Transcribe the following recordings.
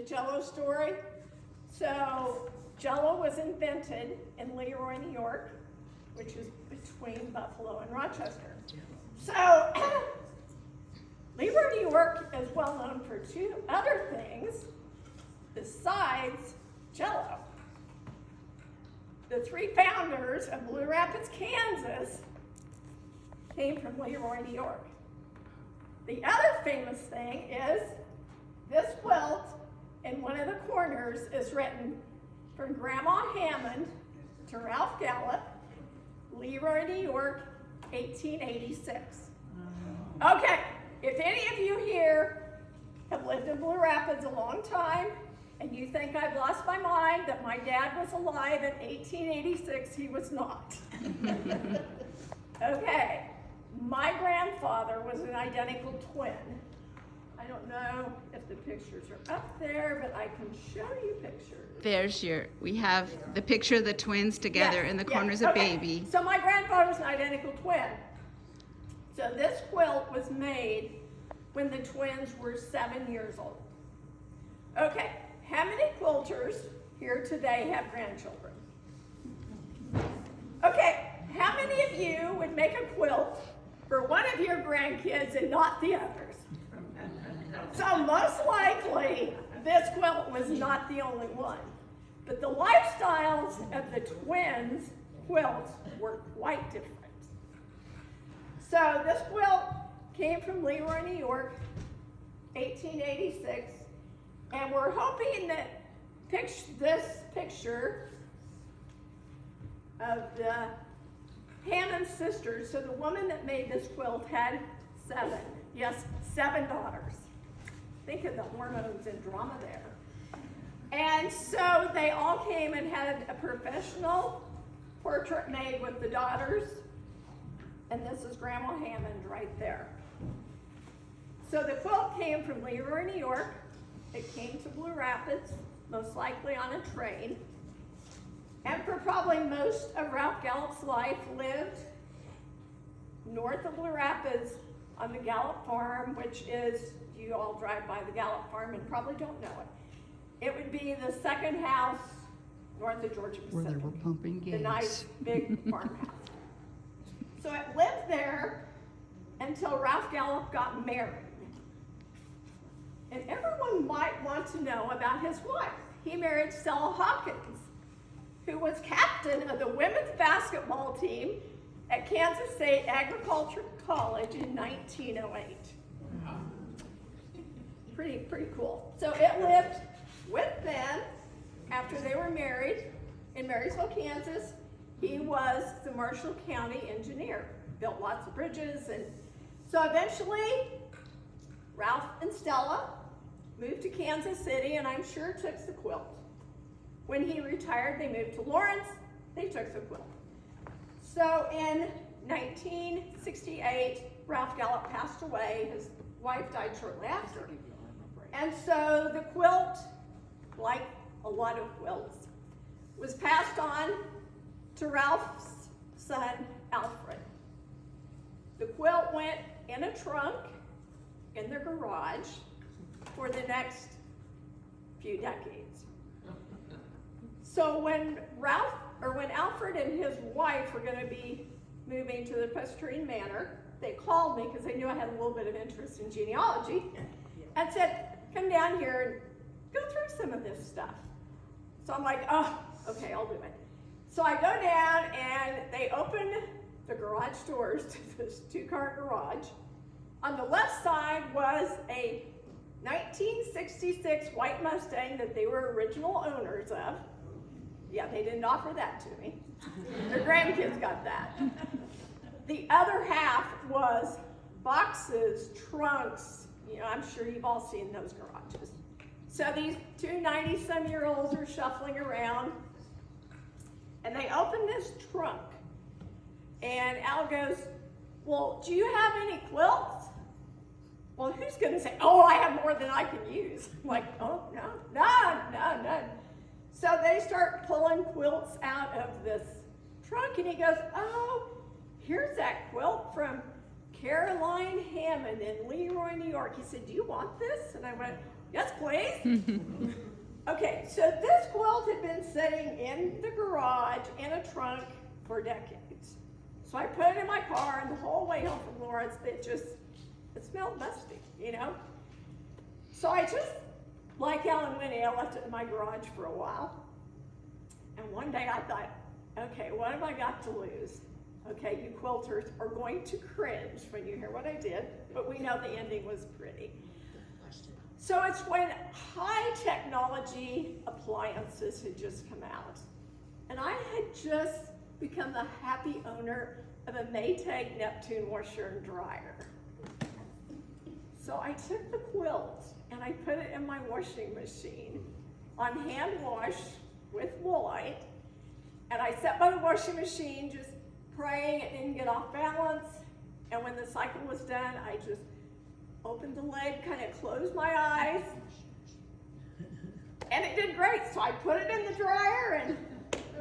Jell-O story. So Jell-O was invented in Leroy, New York, which is between Buffalo and Rochester. So Leroy, New York is well known for two other things besides Jell-O. The three founders of Blue Rapids, Kansas came from Leroy, New York. The other famous thing is this quilt in one of the corners is written from Grandma Hammond to Ralph Gallup, Leroy, New York, 1886. Okay, if any of you here have lived in Blue Rapids a long time and you think I've lost my mind that my dad was alive in 1886, he was not. Okay, my grandfather was an identical twin. I don't know if the pictures are up there, but I can show you pictures. We have the picture of the twins together in the corner's a baby. So my grandfather was an identical twin. So this quilt was made when the twins were 7 years old. Okay, how many quilters here today have grandchildren? Okay, how many of you would make a quilt for one of your grandkids and not the others? So most likely, this quilt was not the only one. But the lifestyles of the twins' quilts were quite different. So this quilt came from Leroy, New York, 1886. And we're hoping that this picture of the Hammond sisters, so the woman that made this quilt had seven daughters. Think of the hormones and drama there. And so they all came and had a professional portrait made with the daughters. And this is Grandma Hammond right there. So the quilt came from Leroy, New York. It came to Blue Rapids, most likely on a train. And for probably most of Ralph Gallup's life, lived north of Blue Rapids on the Gallup farm, which is, you all drive by the Gallup farm and probably don't know it. It would be the second house north of Georgia Pacific. Where they were pumping gas. The nice big farmhouse. So it lived there until Ralph Gallup got married. And everyone might want to know about his wife. He married Stella Hawkins, who was captain of the women's basketball team at Kansas State Agricultural College in 1908. Pretty cool. So it lived with them after they were married in Marysville, Kansas. He was the Marshall County engineer, built lots of bridges. And so eventually, Ralph and Stella moved to Kansas City, and I'm sure took the quilt. When he retired, they moved to Lawrence, they took the quilt. So in 1968, Ralph Gallup passed away. His wife died shortly after. And so the quilt, like a lot of quilts, was passed on to Ralph's son, Alfred. The quilt went in a trunk in their garage for the next few decades. So when Alfred and his wife were going to be moving to the Presbyterian Manor, they called me because they knew I had a little bit of interest in genealogy and said, come down here and go through some of this stuff. So I'm like, oh, okay, I'll do it. So I go down and they open the garage doors to this two-car garage. On the left side was a 1966 white Mustang that they were original owners of. Yeah, they didn't offer that to me. Their grandkids got that. The other half was boxes, trunks. You know, I'm sure you've all seen those garages. So these two 90-some-year-olds are shuffling around, and they open this trunk. And Al goes, well, do you have any quilts? Well, who's going to say, oh, I have more than I can use? I'm like, oh, none. So they start pulling quilts out of this trunk, and he goes, oh, here's that quilt from Caroline Hammond in Leroy, New York. He said, do you want this? And I went, Yes, please. Okay, so this quilt had been sitting in the garage in a trunk for decades. So I put it in my car, and the whole way home from Lawrence, it smelled musty, you know? So I just, like Ellen Winnie, I left it in my garage for a while. And one day I thought, okay, what have I got to lose? Okay, you quilters are going to cringe when you hear what I did, but we know the ending was pretty. So it's when high technology appliances had just come out. And I had just become the happy owner of a Maytag Neptune washer and dryer. So I took the quilt and I put it in my washing machine on hand wash with woolite. And I sat by the washing machine just praying it didn't get off balance. And when the cycle was done, I just opened the lid, kind of closed my eyes, and it did great. So I put it in the dryer, and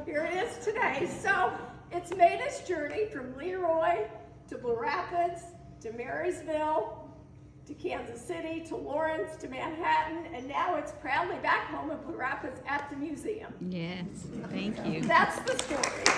here it is today. So it's made its journey from Leroy to Blue Rapids to Marysville to Kansas City to Lawrence to Manhattan, and now it's proudly back home in Blue Rapids at the museum. Yes, thank you. That's the story.